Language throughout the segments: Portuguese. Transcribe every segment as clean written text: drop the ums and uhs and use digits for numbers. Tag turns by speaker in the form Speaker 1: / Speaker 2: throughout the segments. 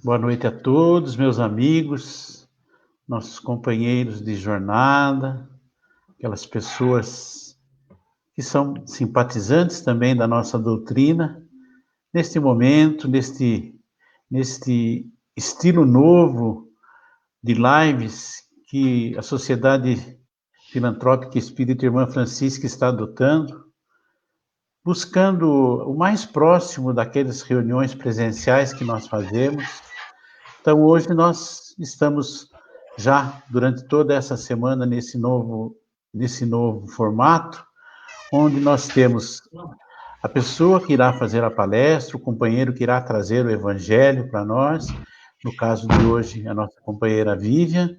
Speaker 1: Boa noite a todos, meus amigos, nossos companheiros de jornada, aquelas pessoas que são simpatizantes também da nossa doutrina, neste momento, neste estilo novo de lives que a Sociedade Filantrópica Espírita Irmã Francisca está adotando, buscando o mais próximo daquelas reuniões presenciais que nós fazemos. Então, hoje nós estamos já, durante toda essa semana, nesse novo formato, onde nós temos a pessoa que irá fazer a palestra, o companheiro que irá trazer o evangelho para nós, no caso de hoje, a nossa companheira Vivian,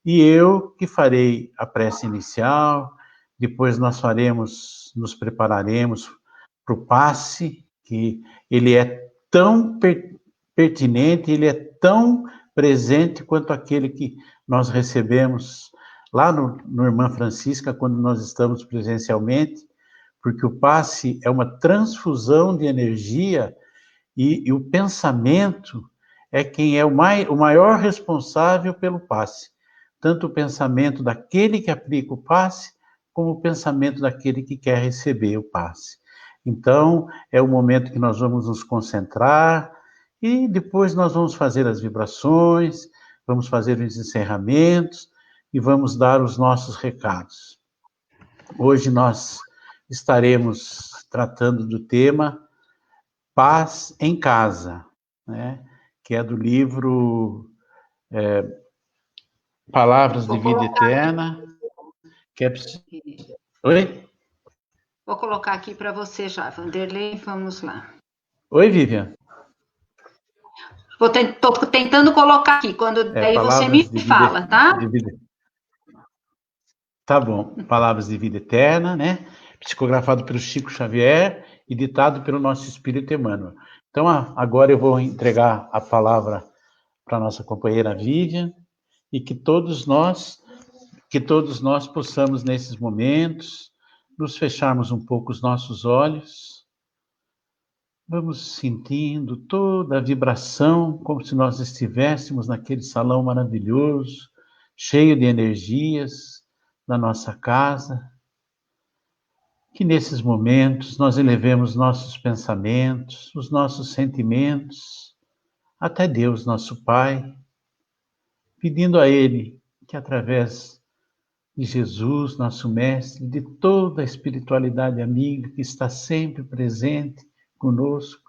Speaker 1: e eu que farei a prece inicial, depois nós nos prepararemos para o passe, que ele é tão pertinente, ele é tão presente quanto aquele que nós recebemos lá no Irmã Francisca, quando nós estamos presencialmente, porque o passe é uma transfusão de energia e o pensamento é quem é o maior responsável pelo passe. Tanto o pensamento daquele que aplica o passe, como o pensamento daquele que quer receber o passe. Então, é o momento que nós vamos nos concentrar e depois nós vamos fazer as vibrações, vamos fazer os encerramentos e vamos dar os nossos recados. Hoje nós estaremos tratando do tema Paz em Casa, né? Que é do livro Palavras de Vida Eterna. Que é... Oi?
Speaker 2: Vou colocar aqui para você já, Vanderlei, vamos lá.
Speaker 1: Oi, Vivian.
Speaker 2: Estou tentando colocar aqui, quando daí você me fala, tá?
Speaker 1: Tá bom. Palavras de Vida Eterna, né? Psicografado pelo Chico Xavier e ditado pelo nosso Espírito Emmanuel. Então, agora eu vou entregar a palavra para a nossa companheira Vivian e que todos nós possamos, nesses momentos, nos fecharmos um pouco os nossos olhos. Vamos sentindo toda a vibração, como se nós estivéssemos naquele salão maravilhoso, cheio de energias da nossa casa. Que nesses momentos nós elevemos nossos pensamentos, os nossos sentimentos, até Deus, nosso Pai, pedindo a Ele que através de Jesus, nosso Mestre, de toda a espiritualidade amiga que está sempre presente conosco,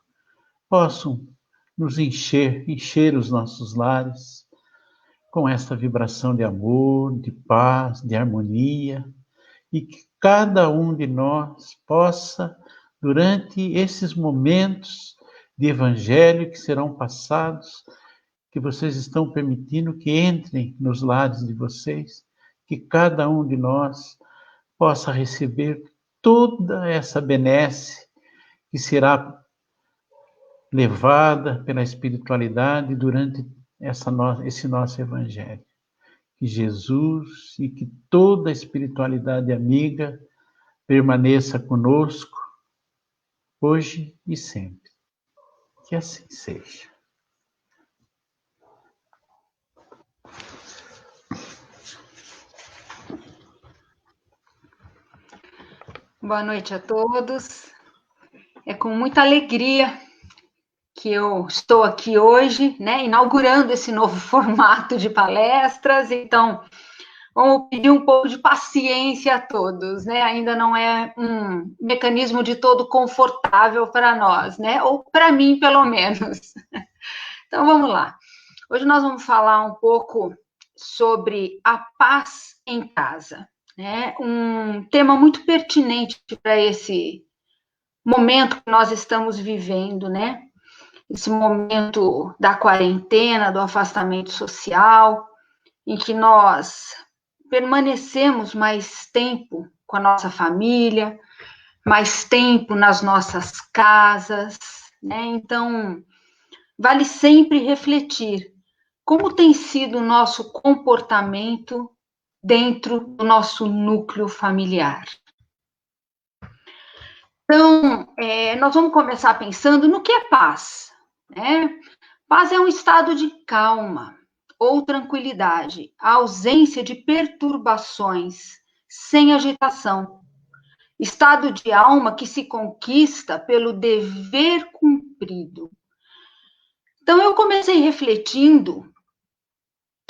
Speaker 1: possam nos encher os nossos lares com esta vibração de amor, de paz, de harmonia, e que cada um de nós possa, durante esses momentos de evangelho que serão passados, que vocês estão permitindo que entrem nos lares de vocês, que cada um de nós possa receber toda essa benesse que será levada pela espiritualidade durante esse nosso evangelho. Que Jesus e que toda a espiritualidade amiga permaneça conosco, hoje e sempre. Que assim seja.
Speaker 2: Boa noite a todos. É com muita alegria que eu estou aqui hoje, né, inaugurando esse novo formato de palestras. Então, vamos pedir um pouco de paciência a todos, né? Ainda não é um mecanismo de todo confortável para nós, né? Ou para mim, pelo menos. Então, vamos lá. Hoje nós vamos falar um pouco sobre a paz em casa, né? Um tema muito pertinente para esse momento que nós estamos vivendo, né? Esse momento da quarentena, do afastamento social, em que nós permanecemos mais tempo com a nossa família, mais tempo nas nossas casas, né? Então, vale sempre refletir como tem sido o nosso comportamento dentro do nosso núcleo familiar. Então, nós vamos começar pensando no que é paz, né? Paz é um estado de calma ou tranquilidade, a ausência de perturbações, sem agitação. Estado de alma que se conquista pelo dever cumprido. Então, eu comecei refletindo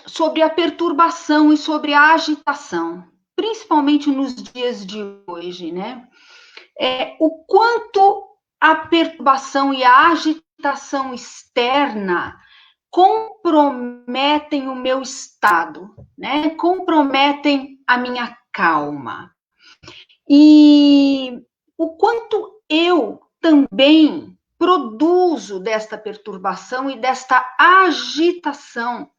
Speaker 2: sobre a perturbação e sobre a agitação, principalmente nos dias de hoje, né? O quanto a perturbação e a agitação externa comprometem o meu estado, né? Comprometem a minha calma. E o quanto eu também produzo desta perturbação e desta agitação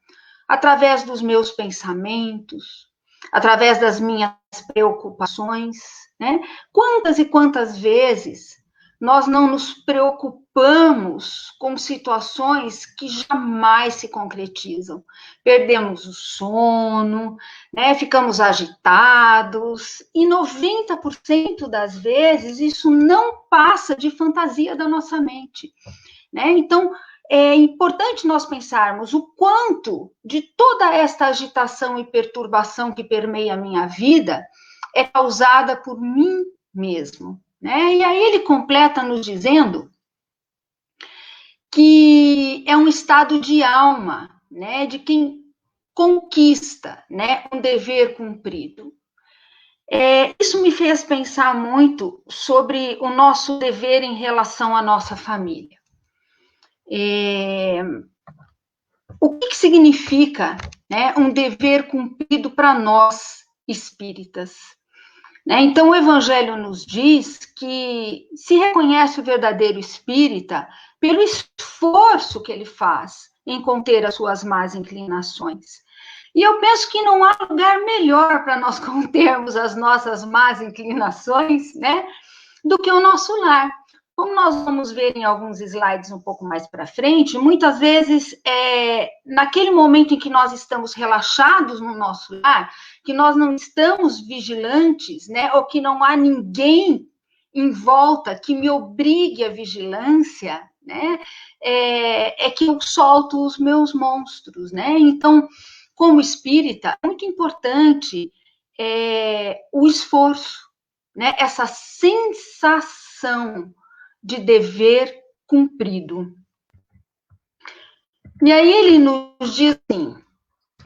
Speaker 2: através dos meus pensamentos, através das minhas preocupações, né? Quantas e quantas vezes nós não nos preocupamos com situações que jamais se concretizam. Perdemos o sono, né? Ficamos agitados, e 90% das vezes isso não passa de fantasia da nossa mente, né? Então, é importante nós pensarmos o quanto de toda esta agitação e perturbação que permeia a minha vida é causada por mim mesmo, né? E aí ele completa nos dizendo que é um estado de alma, né? De quem conquista, né? Um dever cumprido. Isso me fez pensar muito sobre o nosso dever em relação à nossa família. O que significa, né, um dever cumprido para nós espíritas? Né? Então, o Evangelho nos diz que se reconhece o verdadeiro espírita pelo esforço que ele faz em conter as suas más inclinações. E eu penso que não há lugar melhor para nós contermos as nossas más inclinações, né, do que o nosso lar. Como nós vamos ver em alguns slides um pouco mais para frente, muitas vezes, naquele momento em que nós estamos relaxados no nosso lar, que nós não estamos vigilantes, né, ou que não há ninguém em volta que me obrigue à vigilância, né, que eu solto os meus monstros, né? Então, como espírita, é muito importante o esforço, né, essa sensação de dever cumprido. E aí ele nos diz assim,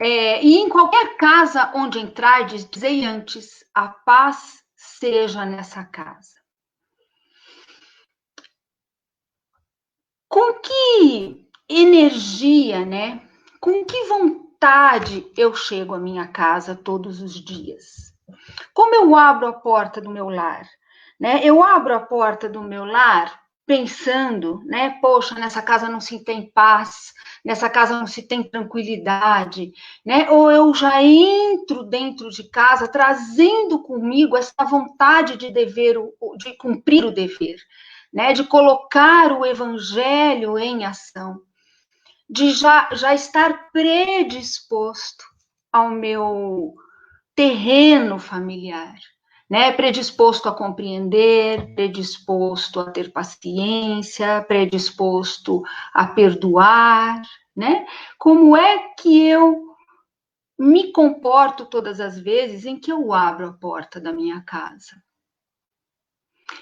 Speaker 2: e em qualquer casa onde entrardes, dizei antes, a paz seja nessa casa. Com que energia, né? Com que vontade eu chego à minha casa todos os dias? Como eu abro a porta do meu lar? Né? Eu abro a porta do meu lar pensando, né? Poxa, nessa casa não se tem paz, nessa casa não se tem tranquilidade, né? Ou eu já entro dentro de casa trazendo comigo essa vontade de cumprir o dever, né? De colocar o evangelho em ação, de já estar predisposto ao meu terreno familiar, né? Predisposto a compreender, predisposto a ter paciência, predisposto a perdoar, né? Como é que eu me comporto todas as vezes em que eu abro a porta da minha casa?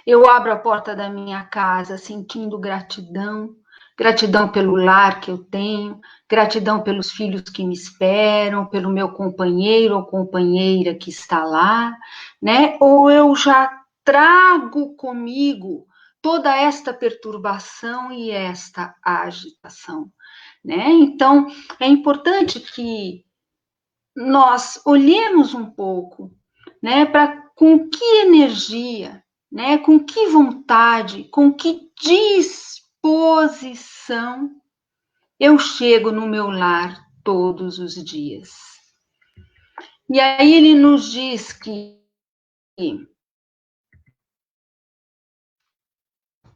Speaker 2: Eu abro a porta da minha casa sentindo gratidão, gratidão pelo lar que eu tenho, gratidão pelos filhos que me esperam, pelo meu companheiro ou companheira que está lá, né? Ou eu já trago comigo toda esta perturbação e esta agitação, né? Então, é importante que nós olhemos um pouco, né, para com que energia, né, com que vontade, com que disposição eu chego no meu lar todos os dias. E aí ele nos diz que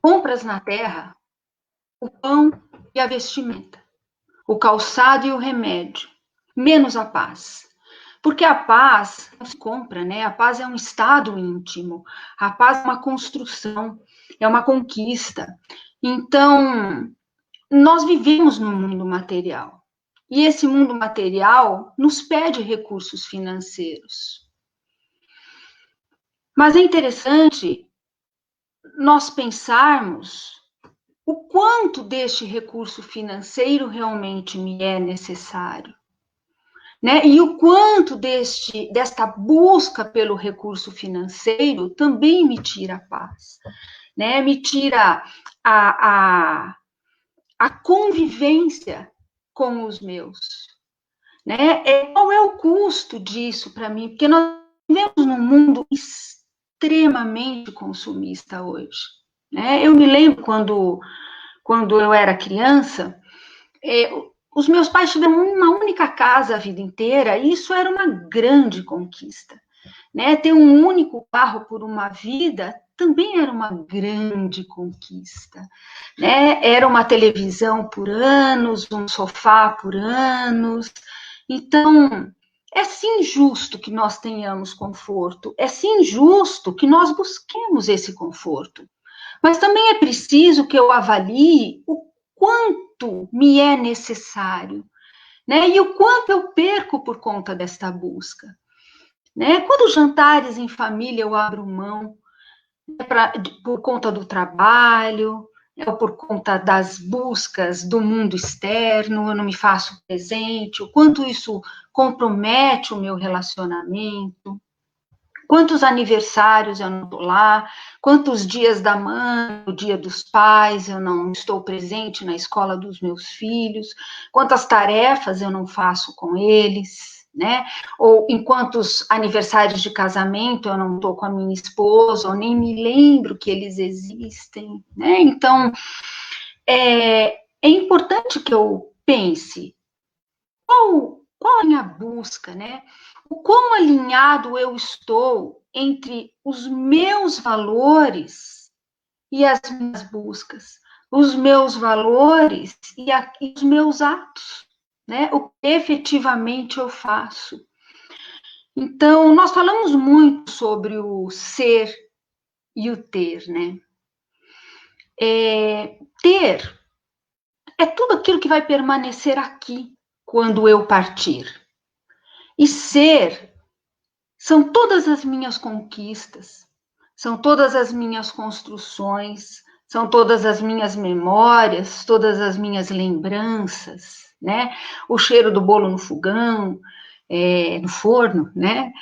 Speaker 2: compras na terra o pão e a vestimenta, o calçado e o remédio, menos a paz. Porque a paz não se compra, né? A paz é um estado íntimo, a paz é uma construção, é uma conquista. Então, nós vivemos num mundo material. E esse mundo material nos pede recursos financeiros. Mas é interessante nós pensarmos o quanto deste recurso financeiro realmente me é necessário, né? E o quanto desta busca pelo recurso financeiro também me tira a paz, né? Me tira a convivência com os meus, né? Qual é o custo disso para mim? Porque nós vivemos num mundo extremamente consumista hoje, né? Eu me lembro quando eu era criança, os meus pais tiveram uma única casa a vida inteira, e isso era uma grande conquista, né? Ter um único carro por uma vida também era uma grande conquista, né? Era uma televisão por anos, um sofá por anos. Então, é sim justo que nós tenhamos conforto, é sim justo que nós busquemos esse conforto, mas também é preciso que eu avalie o quanto me é necessário, né? E o quanto eu perco por conta desta busca, né? Quando jantares em família eu abro mão, por conta do trabalho, ou por conta das buscas do mundo externo, eu não me faço presente, o quanto isso compromete o meu relacionamento. Quantos aniversários eu não estou lá, quantos dias da mãe, o dia dos pais, eu não estou presente na escola dos meus filhos, quantas tarefas eu não faço com eles, né? Ou em quantos aniversários de casamento eu não estou com a minha esposa, ou nem me lembro que eles existem, né? Então, é importante que eu pense qual a minha busca, né? O quão alinhado eu estou entre os meus valores e as minhas buscas, os meus valores e os meus atos, né? O que efetivamente eu faço. Então, nós falamos muito sobre o ser e o ter, né? Ter é tudo aquilo que vai permanecer aqui quando eu partir. E ser são todas as minhas conquistas, são todas as minhas construções, são todas as minhas memórias, todas as minhas lembranças, né? O cheiro do bolo no fogão, no forno, né?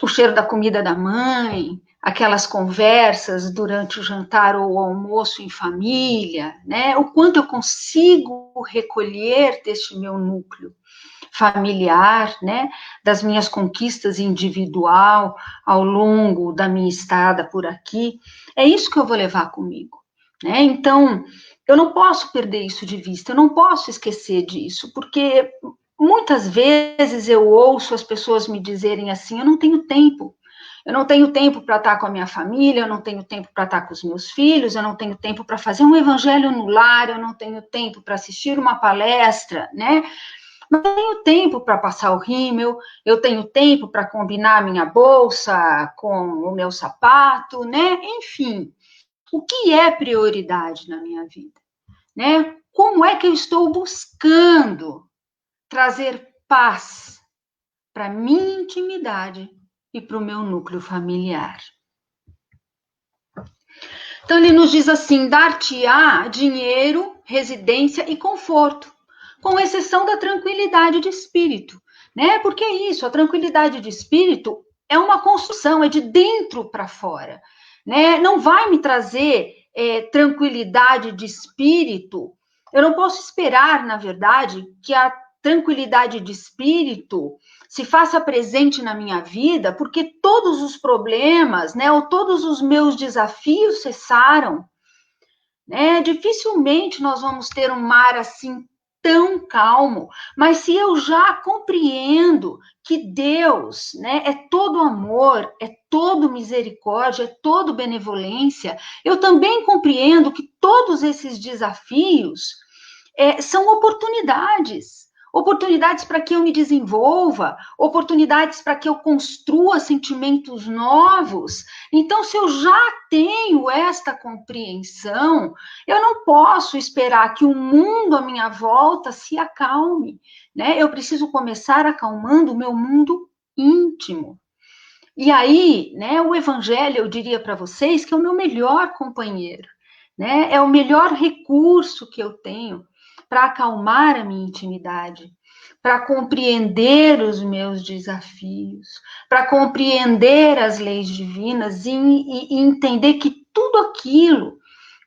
Speaker 2: O cheiro da comida da mãe, aquelas conversas durante o jantar ou o almoço em família, né? O quanto eu consigo recolher deste meu núcleo familiar, né, das minhas conquistas individual ao longo da minha estada por aqui, é isso que eu vou levar comigo, né? Então, eu não posso perder isso de vista, eu não posso esquecer disso, porque muitas vezes eu ouço as pessoas me dizerem assim, eu não tenho tempo para estar com a minha família, eu não tenho tempo para estar com os meus filhos, eu não tenho tempo para fazer um evangelho no lar, eu não tenho tempo para assistir uma palestra, né? Não tenho tempo para passar o rímel, eu tenho tempo para combinar minha bolsa com o meu sapato, né? Enfim, o que é prioridade na minha vida, né? Como é que eu estou buscando trazer paz para minha intimidade e para o meu núcleo familiar? Então, ele nos diz assim, dar-te-á dinheiro, residência e conforto, com exceção da tranquilidade de espírito, né? Porque é isso, a tranquilidade de espírito é uma construção, é de dentro para fora, né? Não vai me trazer tranquilidade de espírito. Eu não posso esperar, na verdade, que a tranquilidade de espírito se faça presente na minha vida, porque todos os problemas, né, ou todos os meus desafios cessaram, né? Dificilmente nós vamos ter um mar assim tão calmo, mas se eu já compreendo que Deus, né, é todo amor, é todo misericórdia, é todo benevolência, eu também compreendo que todos esses desafios são oportunidades oportunidades para que eu me desenvolva, oportunidades para que eu construa sentimentos novos. Então, se eu já tenho esta compreensão, eu não posso esperar que o mundo à minha volta se acalme, né? Eu preciso começar acalmando o meu mundo íntimo. E aí, né, o evangelho, eu diria para vocês que é o meu melhor companheiro, né? É o melhor recurso que eu tenho para acalmar a minha intimidade, para compreender os meus desafios, para compreender as leis divinas e entender que tudo aquilo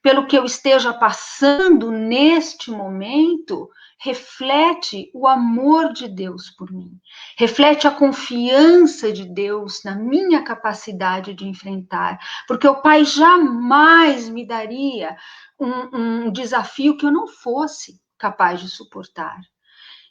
Speaker 2: pelo que eu esteja passando neste momento reflete o amor de Deus por mim, reflete a confiança de Deus na minha capacidade de enfrentar, porque o Pai jamais me daria um desafio que eu não fosse capaz de suportar.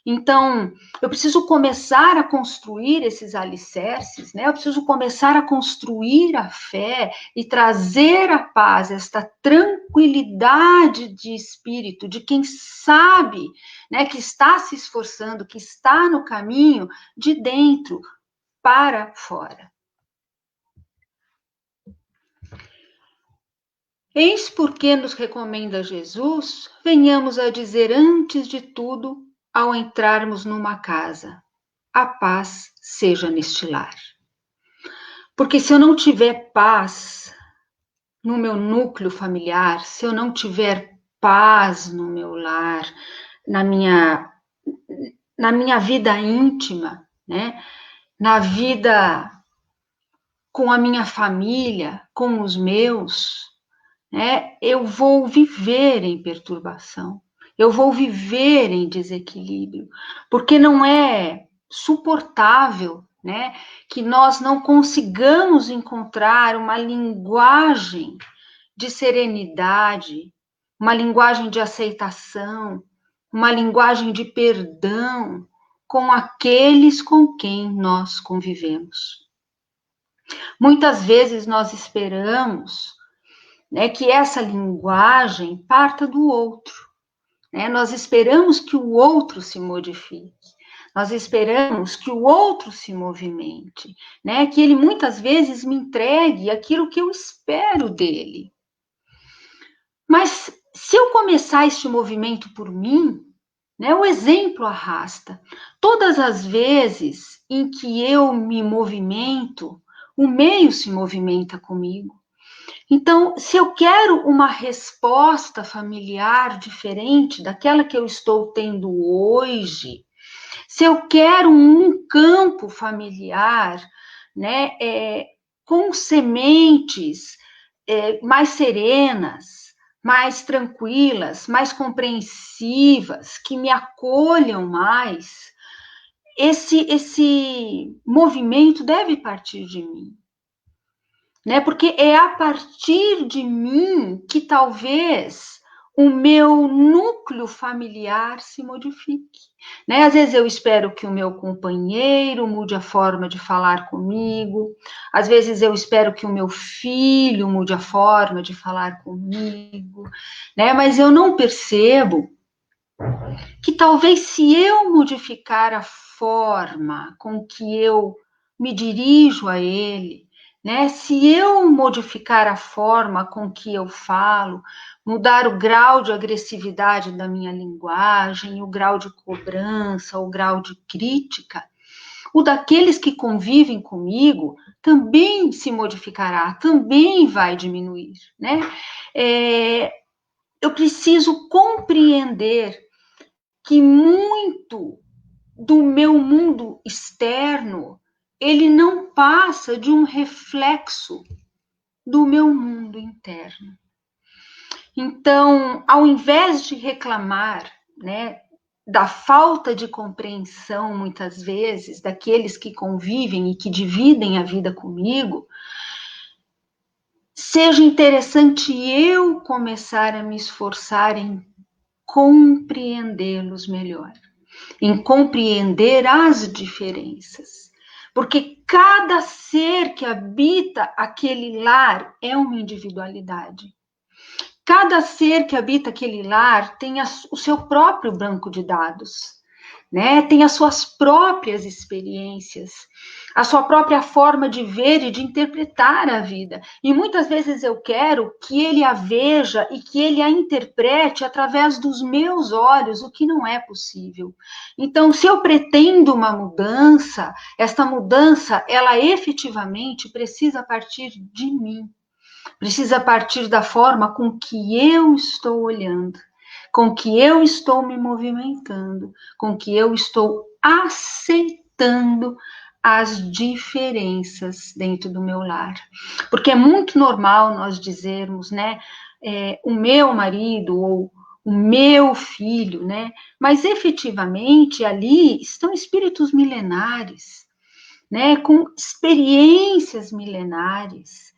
Speaker 2: Então, eu preciso começar a construir esses alicerces, né? Eu preciso começar a construir a fé e trazer a paz, esta tranquilidade de espírito, de quem sabe, né, que está se esforçando, que está no caminho de dentro para fora. Eis porque nos recomenda Jesus, venhamos a dizer antes de tudo, ao entrarmos numa casa, a paz seja neste lar. Porque se eu não tiver paz no meu núcleo familiar, se eu não tiver paz no meu lar, na minha vida íntima, né? Na vida com a minha família, com os meus, né? Eu vou viver em perturbação. Eu vou viver em desequilíbrio, porque não é suportável, né, que nós não consigamos encontrar uma linguagem de serenidade, uma linguagem de aceitação, uma linguagem de perdão com aqueles com quem nós convivemos. Muitas vezes nós esperamos, né, que essa linguagem parta do outro, né? Nós esperamos que o outro se modifique, nós esperamos que o outro se movimente, né? Que ele muitas vezes me entregue aquilo que eu espero dele. Mas se eu começar este movimento por mim, né, o exemplo arrasta. Todas as vezes em que eu me movimento, o meio se movimenta comigo. Então, se eu quero uma resposta familiar diferente daquela que eu estou tendo hoje, se eu quero um campo familiar, né, com sementes mais serenas, mais tranquilas, mais compreensivas, que me acolham mais, esse movimento deve partir de mim. Né? Porque é a partir de mim que talvez o meu núcleo familiar se modifique. Né? Às vezes eu espero que o meu companheiro mude a forma de falar comigo, às vezes eu espero que o meu filho mude a forma de falar comigo, né? Mas eu não percebo que talvez se eu modificar a forma com que eu me dirijo a ele, né? Se eu modificar a forma com que eu falo, mudar o grau de agressividade da minha linguagem, o grau de cobrança, o grau de crítica, o daqueles que convivem comigo também se modificará, também vai diminuir, né? Eu preciso compreender que muito do meu mundo externo ele não passa de um reflexo do meu mundo interno. Então, ao invés de reclamar, né, da falta de compreensão, muitas vezes, daqueles que convivem e que dividem a vida comigo, seja interessante eu começar a me esforçar em compreendê-los melhor, em compreender as diferenças. Porque cada ser que habita aquele lar é uma individualidade. Cada ser que habita aquele lar tem o seu próprio banco de dados, né? Tem as suas próprias experiências, a sua própria forma de ver e de interpretar a vida. E muitas vezes eu quero que ele a veja e que ele a interprete através dos meus olhos, o que não é possível. Então, se eu pretendo uma mudança, esta mudança, ela efetivamente precisa partir de mim. Precisa partir da forma com que eu estou olhando, com que eu estou me movimentando, com que eu estou aceitando as diferenças dentro do meu lar. Porque é muito normal nós dizermos, né, o meu marido ou o meu filho, né, mas efetivamente ali estão espíritos milenares, né, com experiências milenares.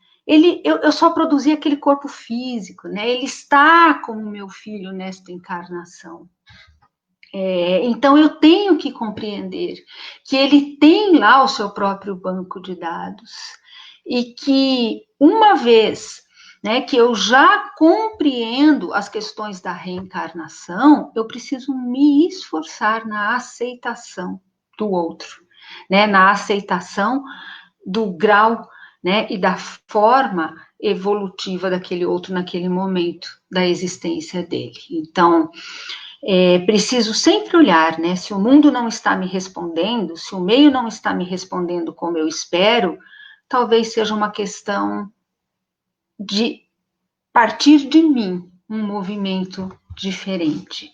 Speaker 2: Eu só produzi aquele corpo físico, né? Ele está como meu filho nesta encarnação. Então eu tenho que compreender que ele tem lá o seu próprio banco de dados e que uma vez, né, que eu já compreendo as questões da reencarnação, eu preciso me esforçar na aceitação do outro, né, na aceitação do grau, né, e da forma evolutiva daquele outro naquele momento da existência dele. Então, preciso sempre olhar, né, se o mundo não está me respondendo, se o meio não está me respondendo como eu espero, talvez seja uma questão de partir de mim um movimento diferente.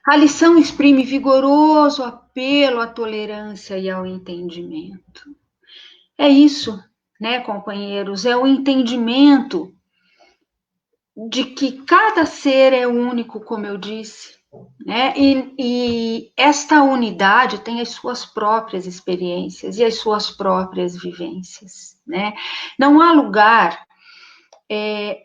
Speaker 2: A lição exprime vigoroso apelo à tolerância e ao entendimento. É isso, né, companheiros? É o entendimento de que cada ser é único, como eu disse, né? E esta unidade tem as suas próprias experiências e as suas próprias vivências, né? Não há lugar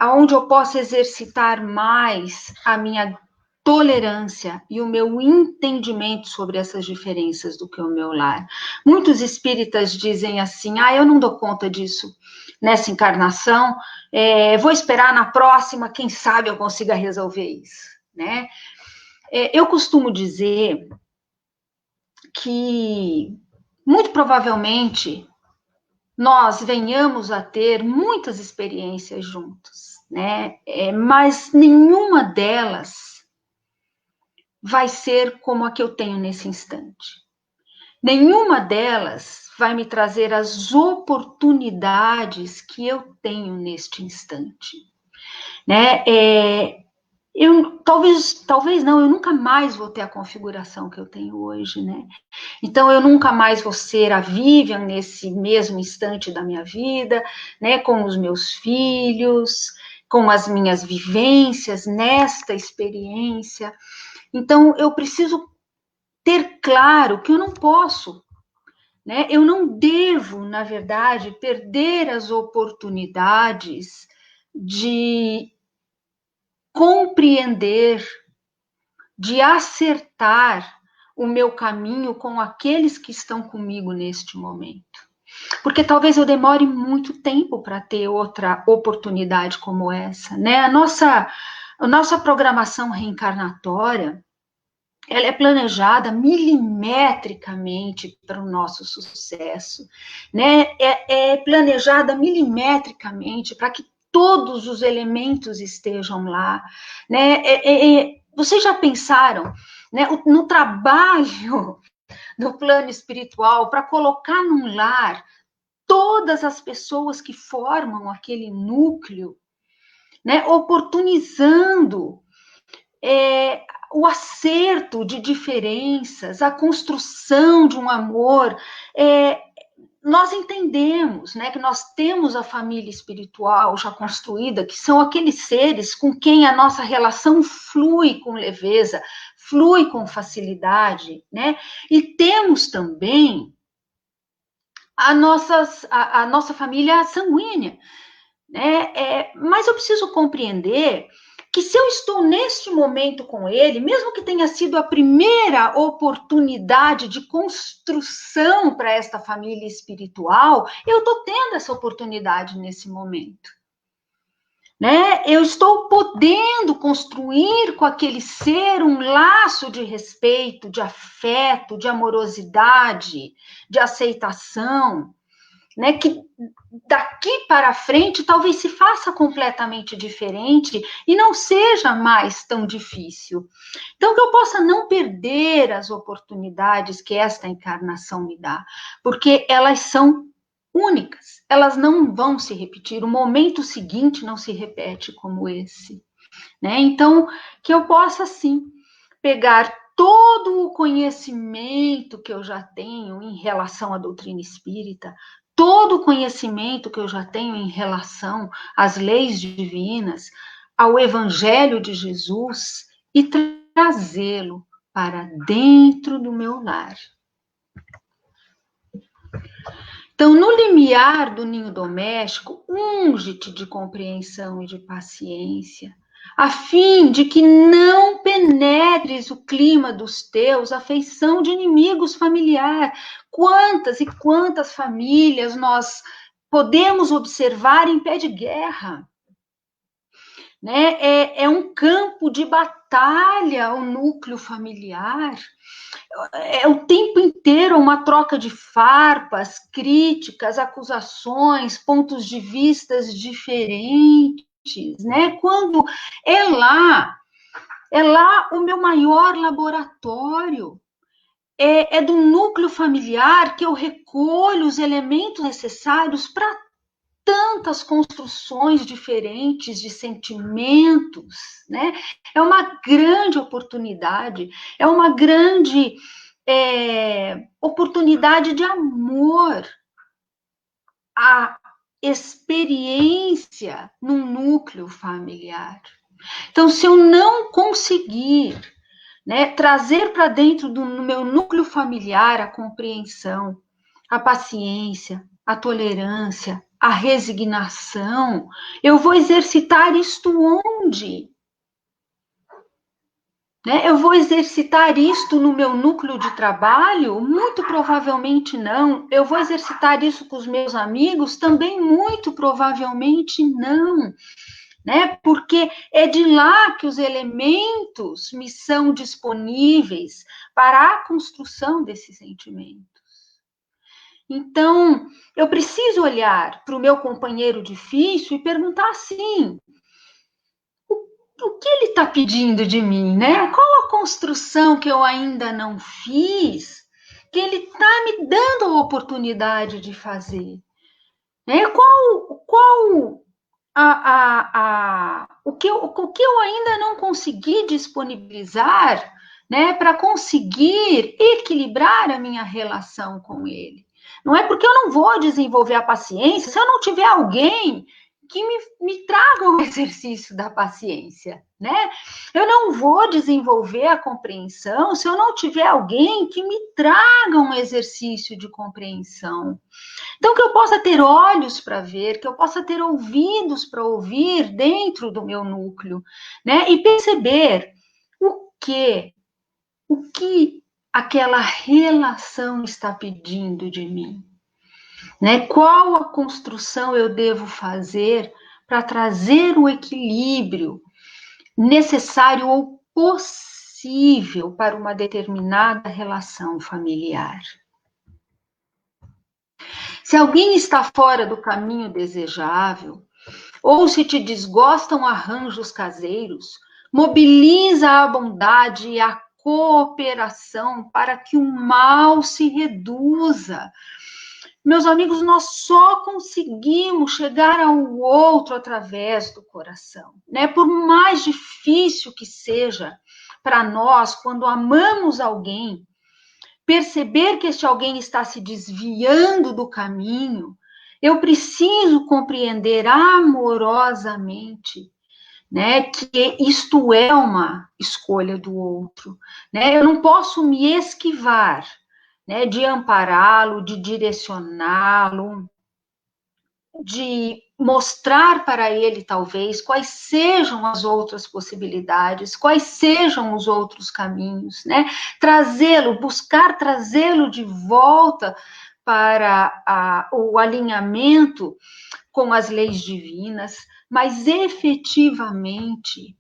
Speaker 2: onde eu possa exercitar mais a minha tolerância e o meu entendimento sobre essas diferenças do que o meu lar. Muitos espíritas dizem assim, eu não dou conta disso nessa encarnação, vou esperar na próxima, quem sabe eu consiga resolver isso, né? Eu costumo dizer que, muito provavelmente, nós venhamos a ter muitas experiências juntos, né? Mas nenhuma delas vai ser como a que eu tenho nesse instante. Nenhuma delas vai me trazer as oportunidades que eu tenho neste instante, né? Talvez não, eu nunca mais vou ter a configuração que eu tenho hoje, né? Então, eu nunca mais vou ser a Vivian nesse mesmo instante da minha vida, né? Com os meus filhos, com as minhas vivências nesta experiência. Então, eu preciso ter claro que eu não posso, né? Eu não devo, na verdade, perder as oportunidades de compreender, de acertar o meu caminho com aqueles que estão comigo neste momento. Porque talvez eu demore muito tempo para ter outra oportunidade como essa, né? A nossa programação reencarnatória, ela é planejada milimetricamente para o nosso sucesso, né? É planejada milimetricamente para que todos os elementos estejam lá, né? Vocês já pensaram, né, no trabalho do plano espiritual para colocar num lar todas as pessoas que formam aquele núcleo, né? Oportunizando o acerto de diferenças, a construção de um amor. Nós entendemos, né, que nós temos a família espiritual já construída, que são aqueles seres com quem a nossa relação flui com leveza, flui com facilidade, né? E temos também a nossa família sanguínea, né? Mas eu preciso compreender que se eu estou neste momento com ele, mesmo que tenha sido a primeira oportunidade de construção para esta família espiritual, eu estou tendo essa oportunidade nesse momento. né? Eu estou podendo construir com aquele ser um laço de respeito, de afeto, de amorosidade, de aceitação, né? Que daqui para frente talvez se faça completamente diferente e não seja mais tão difícil. Então, que eu possa não perder as oportunidades que esta encarnação me dá, porque elas são únicas, elas não vão se repetir, o momento seguinte não se repete como esse, né? Então, que eu possa, sim, pegar todo o conhecimento que eu já tenho em relação à doutrina espírita, todo o conhecimento que eu já tenho em relação às leis divinas, ao Evangelho de Jesus e trazê-lo para dentro do meu lar. Então, no limiar do ninho doméstico, unge-te de compreensão e de paciência, a fim de que não penetres o clima dos teus, a feição de inimigos familiar. Quantas e quantas famílias nós podemos observar em pé de guerra, né? É um campo de batalha o núcleo familiar. É o tempo inteiro uma troca de farpas, críticas, acusações, pontos de vistas diferentes, né? Quando é lá o meu maior laboratório. É do núcleo familiar que eu recolho os elementos necessários para tantas construções diferentes de sentimentos, né? É uma grande oportunidade, é uma grande oportunidade de amor, a experiência num núcleo familiar. Então, se eu não conseguir, né, trazer para dentro do meu núcleo familiar a compreensão, a paciência, a tolerância, a resignação, eu vou exercitar isto onde? Né? Eu vou exercitar isto no meu núcleo de trabalho? Muito provavelmente não. Eu vou exercitar isso com os meus amigos? Também muito provavelmente não. Né? Porque é de lá que os elementos me são disponíveis para a construção desses sentimentos. Então, eu preciso olhar para o meu companheiro difícil e perguntar assim: o que ele está pedindo de mim, né? Qual a construção que eu ainda não fiz que ele está me dando a oportunidade de fazer? Né? Qual o que eu ainda não consegui disponibilizar, né, para conseguir equilibrar a minha relação com ele? Não é porque eu não vou desenvolver a paciência se eu não tiver alguém que me traga o exercício da paciência, né? Eu não vou desenvolver a compreensão se eu não tiver alguém que me traga um exercício de compreensão. Então, que eu possa ter olhos para ver, que eu possa ter ouvidos para ouvir dentro do meu núcleo, né? E perceber o que aquela relação está pedindo de mim, né? Qual a construção eu devo fazer para trazer o equilíbrio necessário ou possível para uma determinada relação familiar. Se alguém está fora do caminho desejável, ou se te desgostam arranjos caseiros, mobiliza a bondade e a cooperação para que o mal se reduza. Meus amigos, nós só conseguimos chegar ao outro através do coração, né? Por mais difícil que seja para nós, quando amamos alguém, perceber que este alguém está se desviando do caminho, eu preciso compreender amorosamente, né, que isto é uma escolha do outro, né? Eu não posso me esquivar, né, de ampará-lo, de direcioná-lo, de mostrar para ele, talvez, quais sejam as outras possibilidades, quais sejam os outros caminhos, né? Trazê-lo, buscar trazê-lo de volta para o alinhamento com as leis divinas, mas efetivamente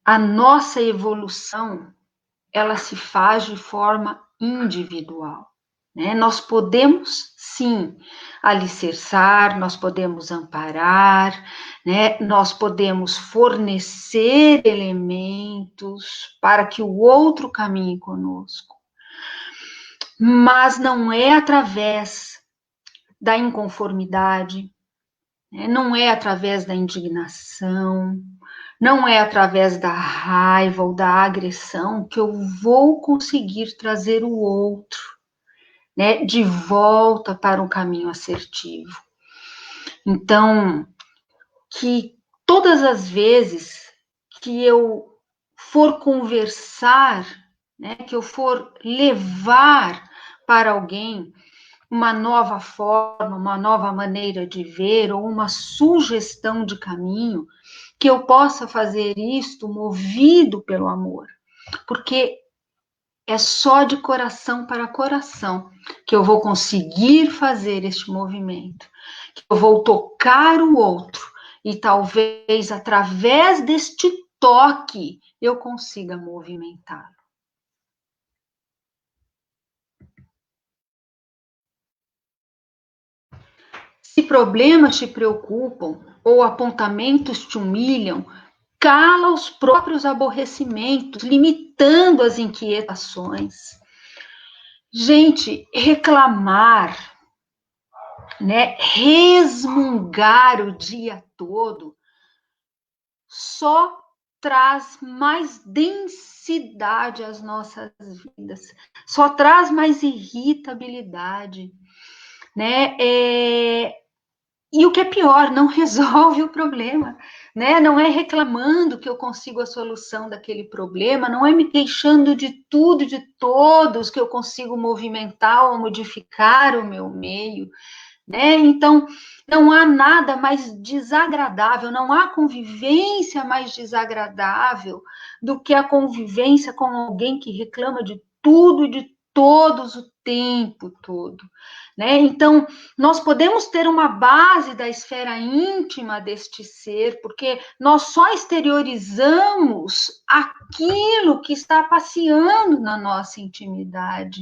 Speaker 2: a nossa evolução, ela se faz de forma individual, né? Nós podemos, sim, alicerçar, nós podemos amparar, né? Nós podemos fornecer elementos para que o outro caminhe conosco, mas não é através da inconformidade, né? Não é através da indignação, não é através da raiva ou da agressão que eu vou conseguir trazer o outro, né, de volta para um caminho assertivo. Então, que todas as vezes que eu for conversar, né, que eu for levar para alguém uma nova forma, uma nova maneira de ver ou uma sugestão de caminho, que eu possa fazer isto movido pelo amor, porque é só de coração para coração que eu vou conseguir fazer este movimento, que eu vou tocar o outro e talvez através deste toque eu consiga movimentá-lo. Se problemas te preocupam ou apontamentos te humilham, cala os próprios aborrecimentos, limitando as inquietações. Gente, reclamar, né, resmungar o dia todo, só traz mais densidade às nossas vidas, só traz mais irritabilidade, né? E o que é pior, não resolve o problema, né? Não é reclamando que eu consigo a solução daquele problema, não é me queixando de tudo e de todos que eu consigo movimentar ou modificar o meu meio, né? Então, não há nada mais desagradável, não há convivência mais desagradável do que a convivência com alguém que reclama de tudo e de todos o tempo todo, né? Então, nós podemos ter uma base da esfera íntima deste ser, porque nós só exteriorizamos aquilo que está passeando na nossa intimidade.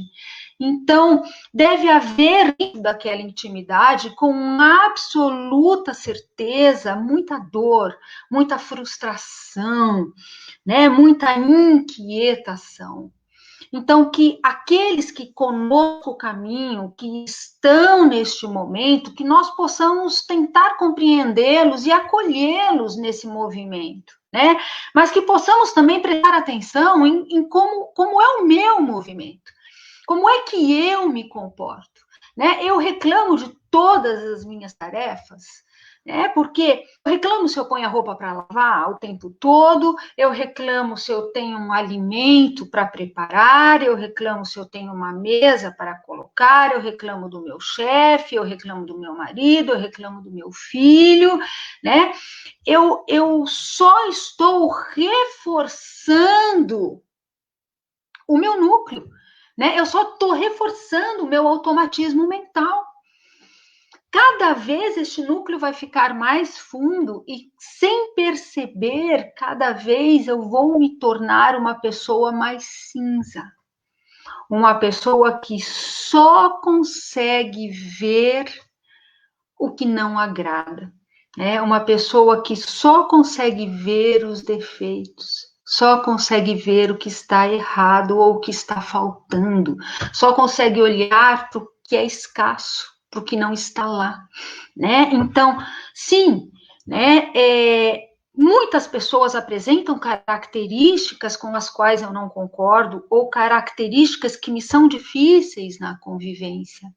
Speaker 2: Então, deve haver dentro daquela intimidade, com absoluta certeza, muita dor, muita frustração, né? Muita inquietação. Então, que aqueles que conosco caminham, que estão neste momento, que nós possamos tentar compreendê-los e acolhê-los nesse movimento, né? Mas que possamos também prestar atenção em como é o meu movimento. Como é que eu me comporto? Né? Eu reclamo de todas as minhas tarefas, né? Porque eu reclamo se eu ponho a roupa para lavar o tempo todo, eu reclamo se eu tenho um alimento para preparar, eu reclamo se eu tenho uma mesa para colocar, eu reclamo do meu chefe, eu reclamo do meu marido, eu reclamo do meu filho, né? Eu só estou reforçando o meu núcleo, né? Eu só estou reforçando o meu automatismo mental. Cada vez este núcleo vai ficar mais fundo e, sem perceber, cada vez eu vou me tornar uma pessoa mais cinza. Uma pessoa que só consegue ver o que não agrada. Né? Uma pessoa que só consegue ver os defeitos. Só consegue ver o que está errado ou o que está faltando. Só consegue olhar para o que é escasso, para o que não está lá, né? Então, sim, né? Muitas pessoas apresentam características com as quais eu não concordo ou características que me são difíceis na convivência.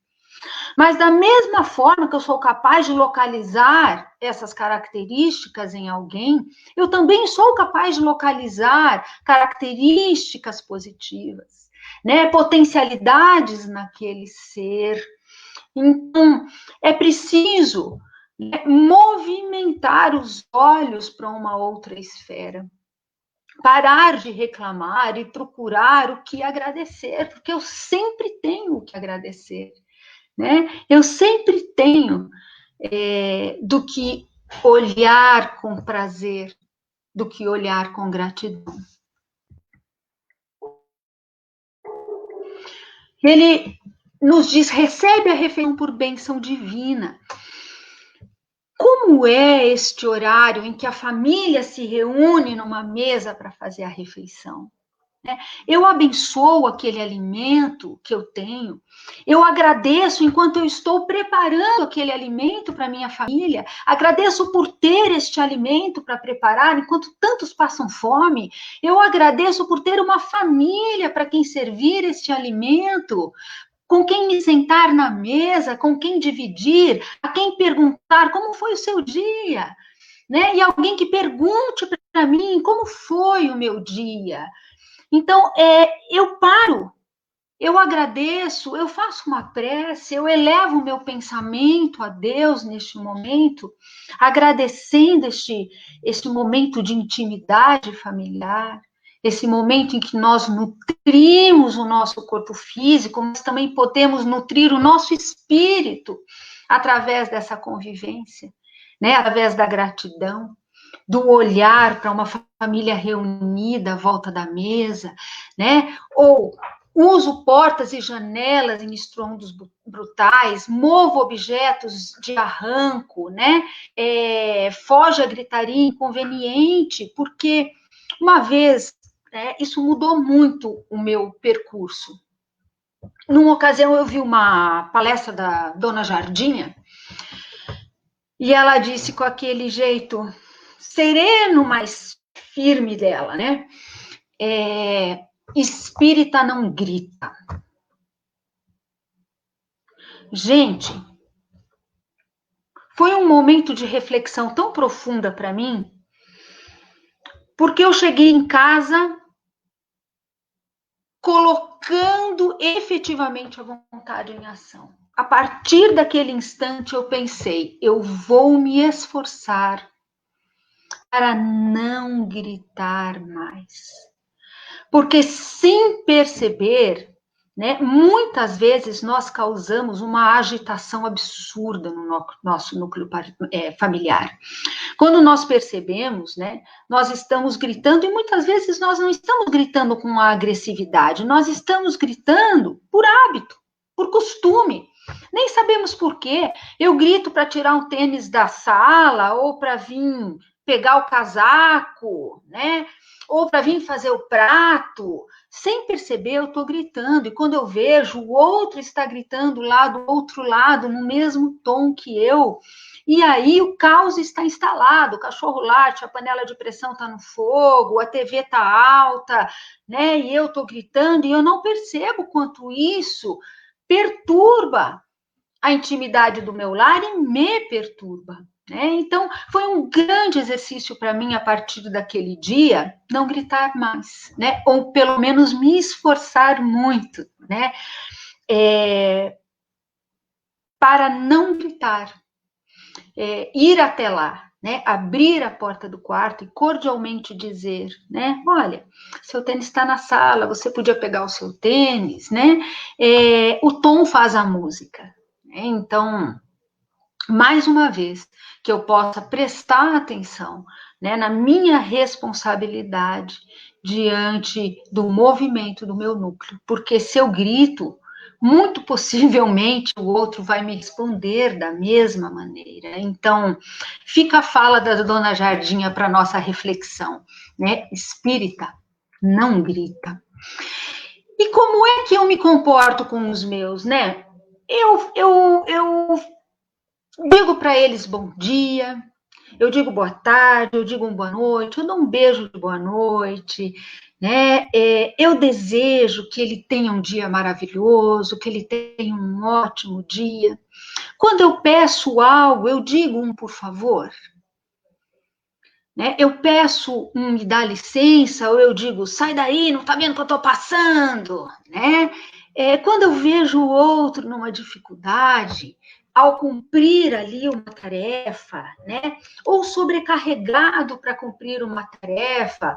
Speaker 2: Mas da mesma forma que eu sou capaz de localizar essas características em alguém, eu também sou capaz de localizar características positivas, né? Potencialidades naquele ser. Então, é preciso, né, movimentar os olhos para uma outra esfera. Parar de reclamar e procurar o que agradecer, porque eu sempre tenho o que agradecer. Né? Eu sempre tenho, do que olhar com prazer, do que olhar com gratidão. Ele nos diz, recebe a refeição por bênção divina. Como é este horário em que a família se reúne numa mesa para fazer a refeição? Eu abençoo aquele alimento que eu tenho, eu agradeço enquanto eu estou preparando aquele alimento para minha família, agradeço por ter este alimento para preparar enquanto tantos passam fome, eu agradeço por ter uma família para quem servir este alimento, com quem me sentar na mesa, com quem dividir, a quem perguntar como foi o seu dia, né? E alguém que pergunte para mim como foi o meu dia. Então, eu paro, eu agradeço, eu faço uma prece, eu elevo o meu pensamento a Deus neste momento, agradecendo este momento de intimidade familiar, esse momento em que nós nutrimos o nosso corpo físico, mas também podemos nutrir o nosso espírito através dessa convivência, né? Através da gratidão, do olhar para uma família reunida à volta da mesa, né? Ou uso portas e janelas em estrondos brutais, movo objetos de arranco, né? Foge a gritaria inconveniente, porque uma vez, isso mudou muito o meu percurso. Numa ocasião eu vi uma palestra da Dona Jardinha, e ela disse com aquele jeito sereno, mas firme dela, né? Espírita não grita. Gente, foi um momento de reflexão tão profunda para mim, porque eu cheguei em casa colocando efetivamente a vontade em ação. A partir daquele instante eu pensei, eu vou me esforçar para não gritar mais. Porque sem perceber, né, muitas vezes nós causamos uma agitação absurda no nosso núcleo familiar. Quando nós percebemos, né, nós estamos gritando, e muitas vezes nós não estamos gritando com agressividade, nós estamos gritando por hábito, por costume. Nem sabemos por quê. Eu grito para tirar um tênis da sala, ou para vir pegar o casaco, né? Ou para vir fazer o prato. Sem perceber, eu estou gritando. E quando eu vejo, o outro está gritando lá do outro lado, no mesmo tom que eu. E aí o caos está instalado, o cachorro late, a panela de pressão está no fogo, a TV está alta, né? E eu estou gritando, e eu não percebo quanto isso perturba a intimidade do meu lar e me perturba, né? Então, foi um grande exercício para mim, a partir daquele dia, não gritar mais, né? Ou pelo menos me esforçar muito, né? Para não gritar, ir até lá, né? Abrir a porta do quarto e cordialmente dizer, né? Olha, seu tênis está na sala, você podia pegar o seu tênis, né? O tom faz a música, né? Então, mais uma vez, que eu possa prestar atenção, né, na minha responsabilidade diante do movimento do meu núcleo, porque se eu grito, muito possivelmente o outro vai me responder da mesma maneira. Então, fica a fala da Dona Jardinha para nossa reflexão, né? Espírita não grita. E como é que eu me comporto com os meus, né? Eu digo para eles bom dia, eu digo boa tarde, eu digo boa noite, eu dou um beijo de boa noite, né? Eu desejo que ele tenha um dia maravilhoso, que ele tenha um ótimo dia. Quando eu peço algo, eu digo um por favor, né? Eu peço um me dá licença, ou eu digo sai daí, não está vendo que eu estou passando, né? Quando eu vejo o outro numa dificuldade, ao cumprir ali uma tarefa, né? Ou sobrecarregado para cumprir uma tarefa,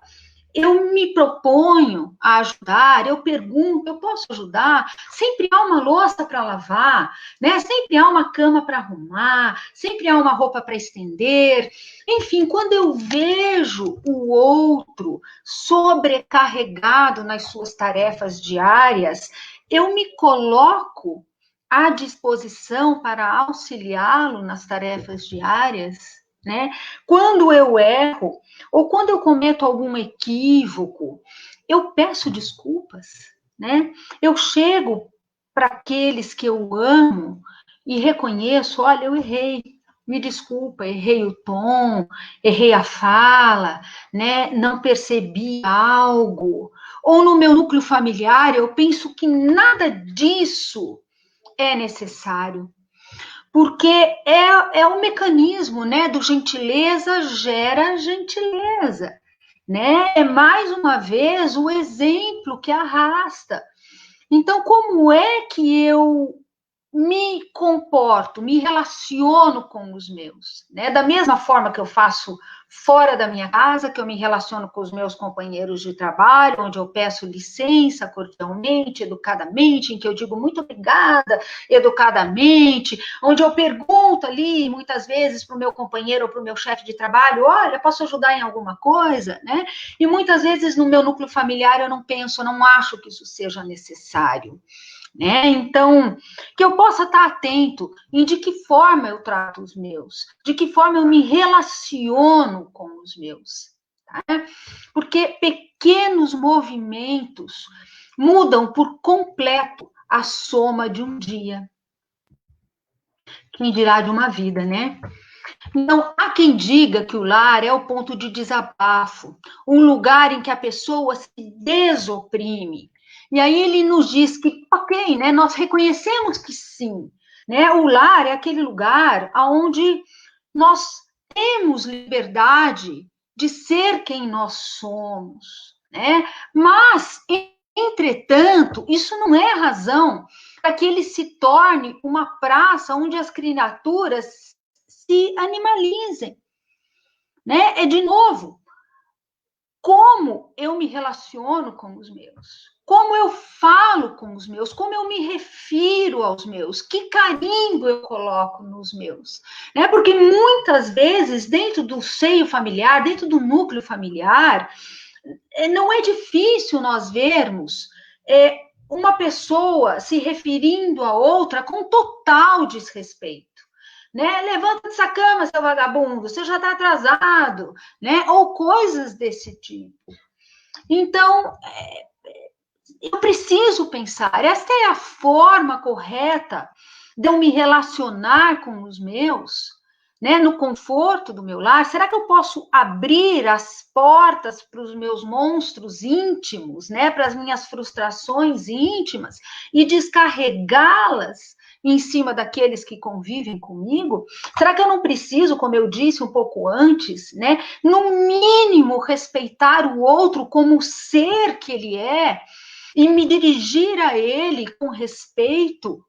Speaker 2: eu me proponho a ajudar, eu pergunto, eu posso ajudar? Sempre há uma louça para lavar, né? Sempre há uma cama para arrumar, sempre há uma roupa para estender. Enfim, quando eu vejo o outro sobrecarregado nas suas tarefas diárias, eu me coloco à disposição para auxiliá-lo nas tarefas diárias, né? Quando eu erro, ou quando eu cometo algum equívoco, eu peço desculpas, né? Eu chego para aqueles que eu amo e reconheço, olha, eu errei, me desculpa, errei o tom, errei a fala, né? Não percebi algo. Ou no meu núcleo familiar, eu penso que nada disso é necessário, porque é um mecanismo, né, do gentileza gera gentileza, né? É mais uma vez o exemplo que arrasta. Então, como é que eu me comporto, me relaciono com os meus, né? Da mesma forma que eu faço fora da minha casa, que eu me relaciono com os meus companheiros de trabalho, onde eu peço licença cordialmente, educadamente, em que eu digo muito obrigada, educadamente, onde eu pergunto ali, muitas vezes, para o meu companheiro ou para o meu chefe de trabalho, olha, posso ajudar em alguma coisa, né? E muitas vezes no meu núcleo familiar eu não penso, não acho que isso seja necessário, né? Então, que eu possa estar atento em de que forma eu trato os meus, de que forma eu me relaciono com os meus, tá? Porque pequenos movimentos mudam por completo a soma de um dia, quem dirá de uma vida, né? Então, há quem diga que o lar é o ponto de desabafo, um lugar em que a pessoa se desoprime. E aí ele nos diz que, ok, né, nós reconhecemos que sim, né, o lar é aquele lugar onde nós temos liberdade de ser quem nós somos, né? Mas, entretanto, isso não é razão para que ele se torne uma praça onde as criaturas se animalizem, né? É de novo, como eu me relaciono com os meus, como eu falo com os meus, como eu me refiro aos meus, que carimbo eu coloco nos meus, né? Porque muitas vezes dentro do seio familiar, dentro do núcleo familiar, não é difícil nós vermos uma pessoa se referindo a outra com total desrespeito. Né? Levanta dessa cama, seu vagabundo, você já está atrasado, né? Ou coisas desse tipo. Então, eu preciso pensar, esta é a forma correta de eu me relacionar com os meus, né? No conforto do meu lar. Será que eu posso abrir as portas para os meus monstros íntimos, né? Para as minhas frustrações íntimas e descarregá-las em cima daqueles que convivem comigo? Será que eu não preciso, como eu disse um pouco antes, né, no mínimo respeitar o outro como o ser que ele é e me dirigir a ele com respeito,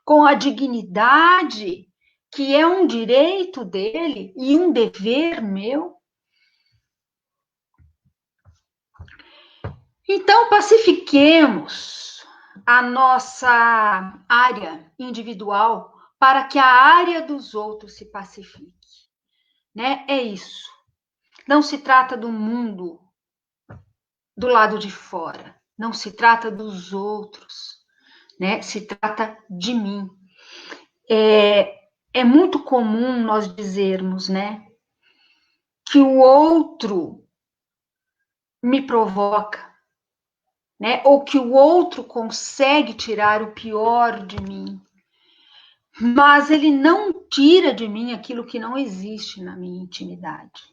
Speaker 2: com a dignidade que é um direito dele e um dever meu? Então, pacifiquemos a nossa área individual para que a área dos outros se pacifique, né? É isso. Não se trata do mundo do lado de fora, não se trata dos outros, né? Se trata de mim. É muito comum nós dizermos, né, que o outro me provoca, né? Ou que o outro consegue tirar o pior de mim, mas ele não tira de mim aquilo que não existe na minha intimidade.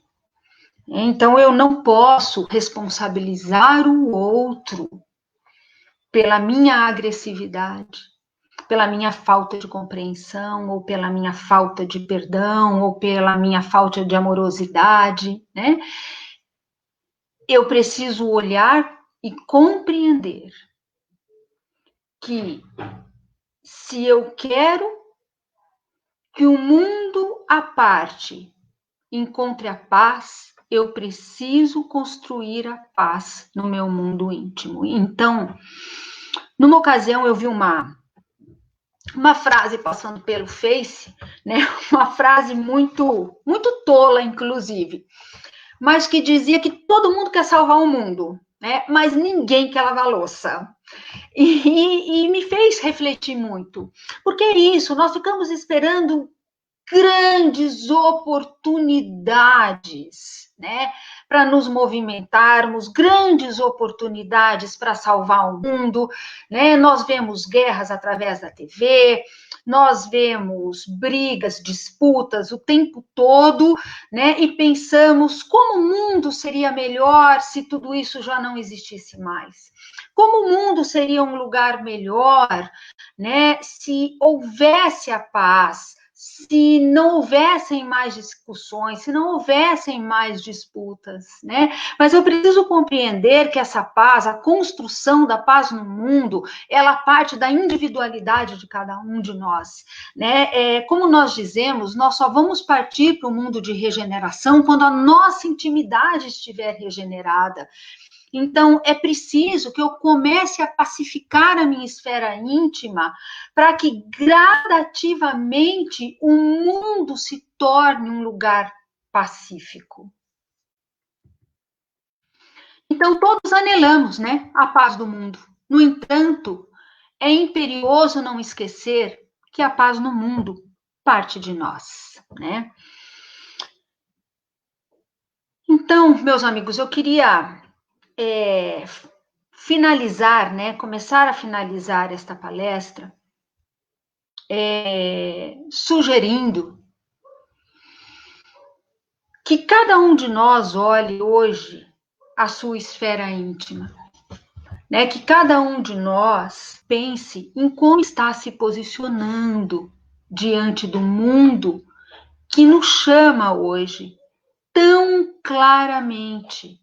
Speaker 2: Então eu não posso responsabilizar o outro pela minha agressividade, pela minha falta de compreensão, ou pela minha falta de perdão, ou pela minha falta de amorosidade, né? Eu preciso olhar e compreender que se eu quero que o mundo à parte encontre a paz, eu preciso construir a paz no meu mundo íntimo. Então, numa ocasião eu vi uma frase passando pelo Face, né? Uma frase muito tola, inclusive, mas que dizia que todo mundo quer salvar o mundo, né? Mas ninguém quer lavar louça. E me fez refletir muito, porque é isso, nós ficamos esperando grandes oportunidades, né, para nos movimentarmos, grandes oportunidades para salvar o mundo, né? Nós vemos guerras através da TV, nós vemos brigas, disputas o tempo todo, né? E pensamos como o mundo seria melhor se tudo isso já não existisse mais. Como o mundo seria um lugar melhor, né, se houvesse a paz, se não houvessem mais discussões, se não houvessem mais disputas, né? Mas eu preciso compreender que essa paz, a construção da paz no mundo, ela parte da individualidade de cada um de nós, né? Como nós dizemos, nós só vamos partir para o mundo de regeneração quando a nossa intimidade estiver regenerada. Então, é preciso que eu comece a pacificar a minha esfera íntima para que gradativamente o mundo se torne um lugar pacífico. Então, todos anelamos, né, a paz do mundo. No entanto, é imperioso não esquecer que a paz no mundo parte de nós, né? Então, meus amigos, eu queria finalizar, né, começar a finalizar esta palestra sugerindo que cada um de nós olhe hoje a sua esfera íntima, né, que cada um de nós pense em como está se posicionando diante do mundo que nos chama hoje tão claramente,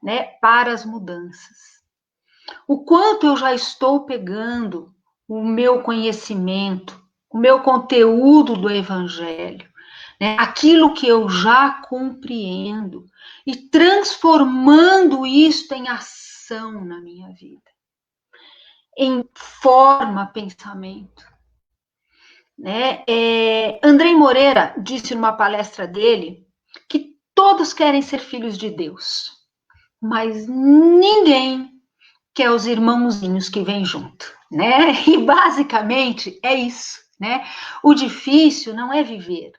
Speaker 2: né, para as mudanças. O quanto eu já estou pegando o meu conhecimento, o meu conteúdo do Evangelho, né? Aquilo que eu já compreendo, e transformando isto em ação na minha vida, em forma, pensamento. Né? Andrei Moreira disse numa palestra dele que todos querem ser filhos de Deus, mas ninguém que é os irmãozinhos que vêm junto, né? E basicamente é isso, né? O difícil não é viver,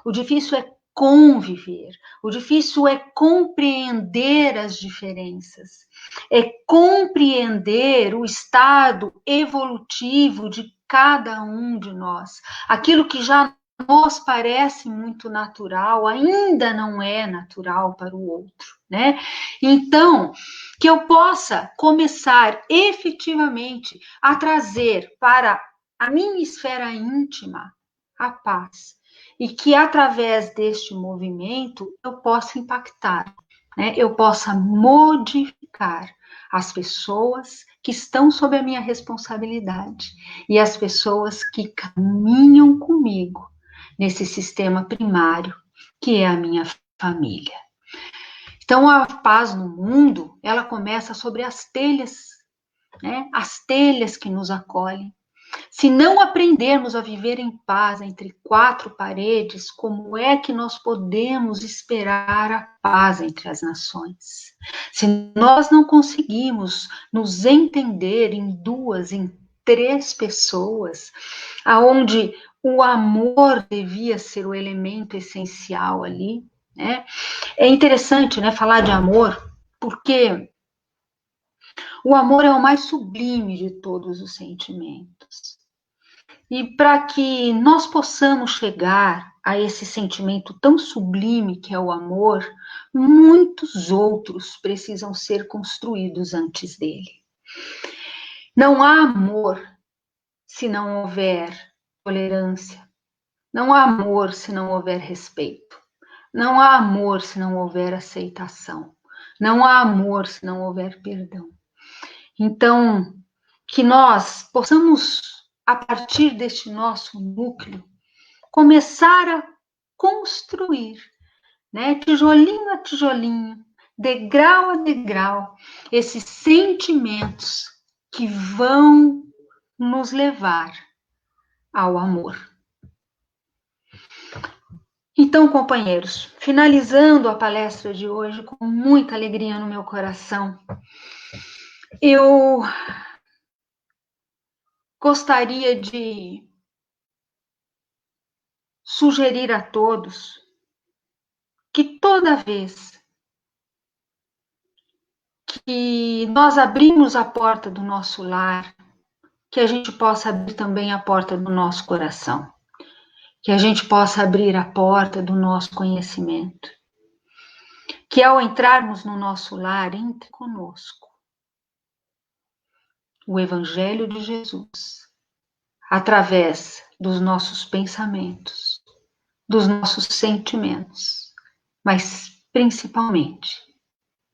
Speaker 2: o difícil é conviver, o difícil é compreender as diferenças, é compreender o estado evolutivo de cada um de nós, aquilo que já nos parece muito natural, ainda não é natural para o outro, né? Então, que eu possa começar efetivamente a trazer para a minha esfera íntima a paz, e que através deste movimento eu possa impactar, né? Eu possa modificar as pessoas que estão sob a minha responsabilidade e as pessoas que caminham comigo nesse sistema primário que é a minha família. Então, a paz no mundo, ela começa sobre as telhas, né? As telhas que nos acolhem. Se não aprendermos a viver em paz entre quatro paredes, como é que nós podemos esperar a paz entre as nações? Se nós não conseguimos nos entender em duas, em três pessoas, aonde o amor devia ser o elemento essencial ali, né? É interessante, né, falar de amor, porque o amor é o mais sublime de todos os sentimentos. E para que nós possamos chegar a esse sentimento tão sublime que é o amor, muitos outros precisam ser construídos antes dele. Não há amor se não houver tolerância. Não há amor se não houver respeito. Não há amor se não houver aceitação. Não há amor se não houver perdão. Então, que nós possamos, a partir deste nosso núcleo, começar a construir né? Tijolinho a tijolinho, degrau a degrau, esses sentimentos que vão nos levar ao amor. Então, companheiros, finalizando a palestra de hoje com muita alegria no meu coração, eu gostaria de sugerir a todos que toda vez que nós abrimos a porta do nosso lar, que a gente possa abrir também a porta do nosso coração, que a gente possa abrir a porta do nosso conhecimento, que ao entrarmos no nosso lar, entre conosco o Evangelho de Jesus, através dos nossos pensamentos, dos nossos sentimentos, mas principalmente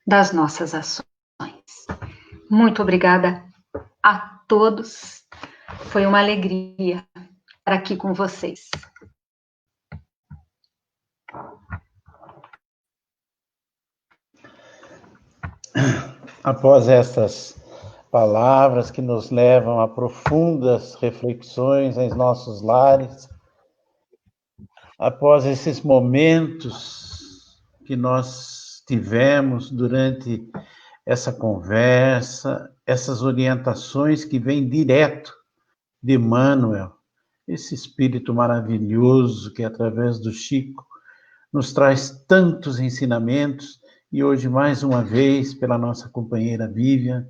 Speaker 2: das nossas ações. Muito obrigada a todos. Foi uma alegria estar aqui com vocês.
Speaker 1: Após estas palavras que nos levam a profundas reflexões em nossos lares, após esses momentos que nós tivemos durante essa conversa, essas orientações que vêm direto de Emmanuel, esse espírito maravilhoso que através do Chico nos traz tantos ensinamentos e hoje mais uma vez pela nossa companheira Vivian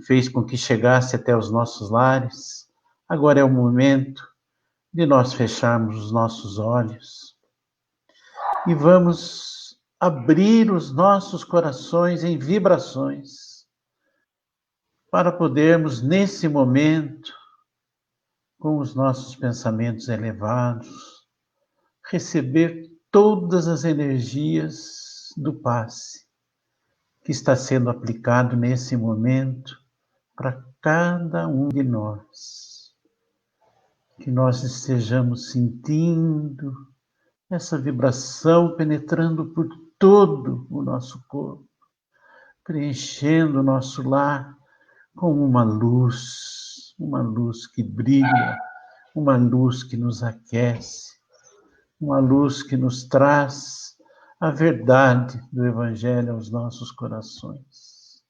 Speaker 1: fez com que chegasse até os nossos lares. Agora é o momento de nós fecharmos os nossos olhos e vamos abrir os nossos corações em vibrações para podermos, nesse momento, com os nossos pensamentos elevados, receber todas as energias do passe que está sendo aplicado nesse momento para cada um de nós. Que nós estejamos sentindo essa vibração penetrando por todo o nosso corpo, preenchendo o nosso lar com uma luz que brilha, uma luz que nos aquece, uma luz que nos traz a verdade do Evangelho aos nossos corações.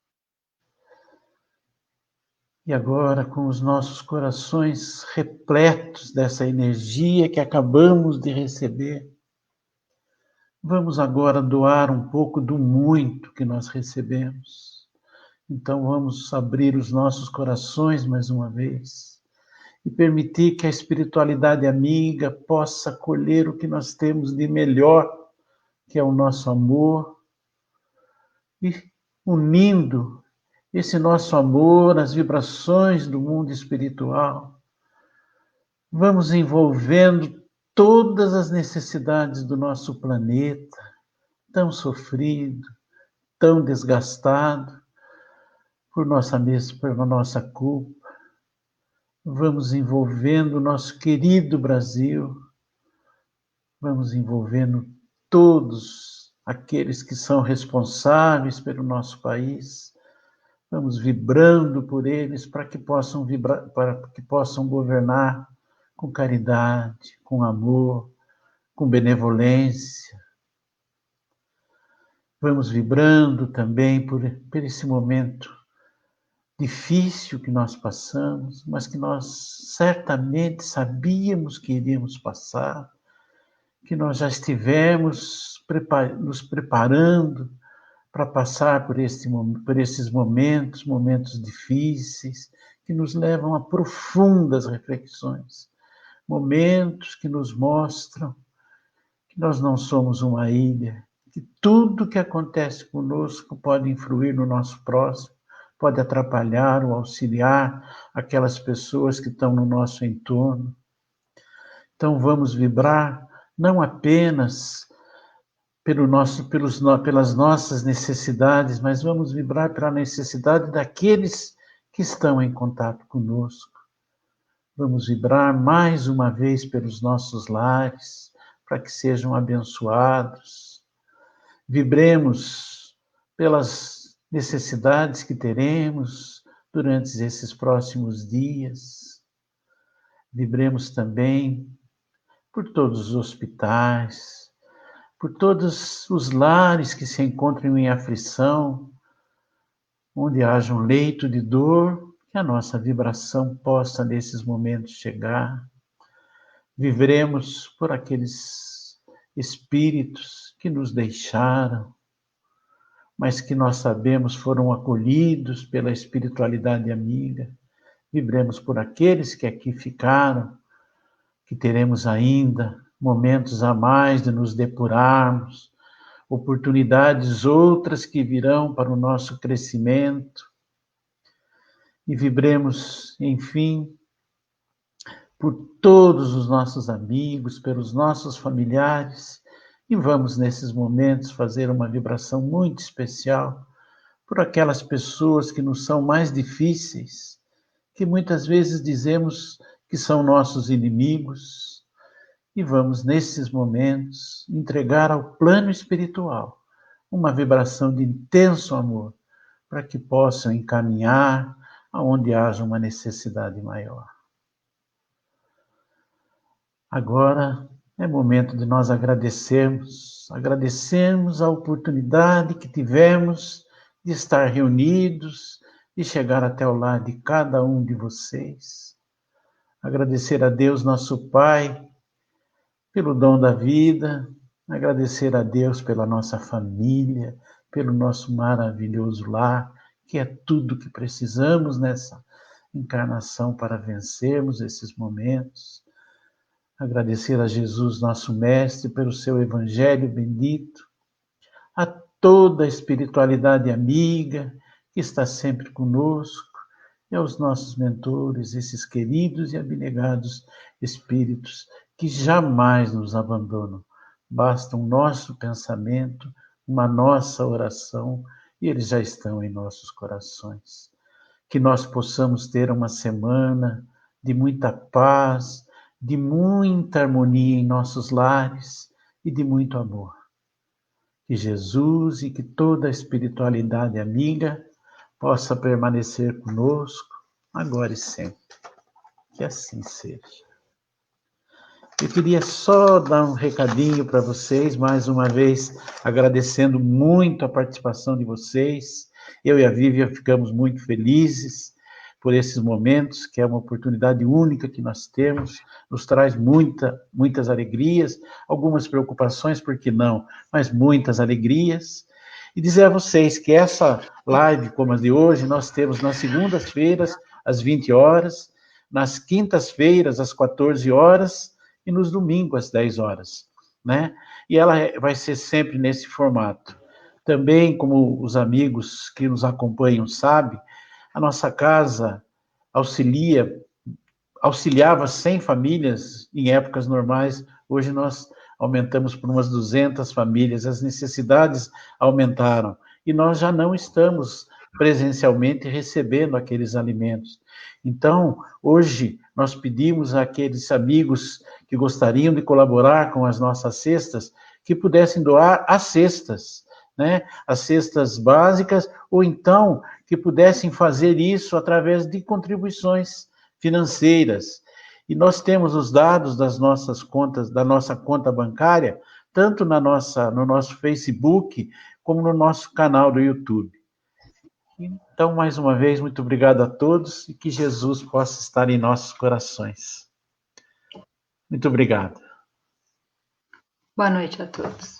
Speaker 1: E agora, com os nossos corações repletos dessa energia que acabamos de receber, vamos agora doar um pouco do muito que nós recebemos. Então vamos abrir os nossos corações mais uma vez e permitir que a espiritualidade amiga possa colher o que nós temos de melhor, que é o nosso amor, e unindo esse nosso amor às vibrações do mundo espiritual, vamos envolvendo todas as necessidades do nosso planeta, tão sofrido, tão desgastado por nossa culpa. Vamos envolvendo o nosso querido Brasil, vamos envolvendo todos aqueles que são responsáveis pelo nosso país, vamos vibrando por eles para que possam governar com caridade, com amor, com benevolência. Vamos vibrando também por esse momento difícil que nós passamos, mas que nós certamente sabíamos que iríamos passar, que nós já estivemos nos preparando para passar por esses momentos difíceis, que nos levam a profundas reflexões, momentos que nos mostram que nós não somos uma ilha, que tudo que acontece conosco pode influir no nosso próximo, pode atrapalhar ou auxiliar aquelas pessoas que estão no nosso entorno. Então vamos vibrar não apenas pelas nossas necessidades, mas vamos vibrar pela necessidade daqueles que estão em contato conosco. Vamos vibrar mais uma vez pelos nossos lares, para que sejam abençoados, Vibremos pelas necessidades que teremos durante esses próximos dias. Vibremos também por todos os hospitais, por todos os lares que se encontram em aflição, onde haja um leito de dor, que a nossa vibração possa nesses momentos chegar. Viveremos por aqueles espíritos que nos deixaram, mas que nós sabemos foram acolhidos pela espiritualidade amiga. Viveremos por aqueles que aqui ficaram, que teremos ainda momentos a mais de nos depurarmos, oportunidades outras que virão para o nosso crescimento. E vibremos, enfim, por todos os nossos amigos, pelos nossos familiares, e vamos nesses momentos fazer uma vibração muito especial por aquelas pessoas que nos são mais difíceis, que muitas vezes dizemos que são nossos inimigos, e vamos nesses momentos entregar ao plano espiritual uma vibração de intenso amor, para que possam encaminhar aonde haja uma necessidade maior. Agora é momento de nós agradecermos a oportunidade que tivemos de estar reunidos e chegar até o lar de cada um de vocês. Agradecer a Deus, nosso Pai, pelo dom da vida, agradecer a Deus pela nossa família, pelo nosso maravilhoso lar, que é tudo que precisamos nessa encarnação para vencermos esses momentos. Agradecer a Jesus, nosso Mestre, pelo seu Evangelho bendito, a toda a espiritualidade amiga que está sempre conosco, e aos nossos mentores, esses queridos e abnegados espíritos que jamais nos abandonam. Basta um nosso pensamento, uma nossa oração, e eles já estão em nossos corações. Que nós possamos ter uma semana de muita paz, de muita harmonia em nossos lares e de muito amor. Que Jesus e que toda a espiritualidade amiga possa permanecer conosco, agora e sempre. Que assim seja. Eu queria só dar um recadinho para vocês, mais uma vez, agradecendo muito a participação de vocês. Eu e a Vívia ficamos muito felizes por esses momentos, que é uma oportunidade única que nós temos, nos traz muitas alegrias, algumas preocupações, por que não, mas muitas alegrias. E dizer a vocês que essa live, como a de hoje, nós temos nas segundas-feiras, às 20 horas, nas quintas-feiras, às 14 horas, e nos domingos, às 10 horas, né? E ela vai ser sempre nesse formato. Também, como os amigos que nos acompanham sabem, a nossa casa auxiliava 100 famílias em épocas normais. Hoje nós aumentamos por umas 200 famílias, as necessidades aumentaram, e nós já não estamos presencialmente recebendo aqueles alimentos. Então, hoje, nós pedimos àqueles amigos que gostariam de colaborar com as nossas cestas, que pudessem doar as cestas, né? As cestas básicas, ou então que pudessem fazer isso através de contribuições financeiras. E nós temos os dados das nossas contas, da nossa conta bancária, tanto no nosso Facebook, como no nosso canal do YouTube. Então, mais uma vez, muito obrigado a todos e que Jesus possa estar em nossos corações. Muito obrigado.
Speaker 2: Boa noite a todos.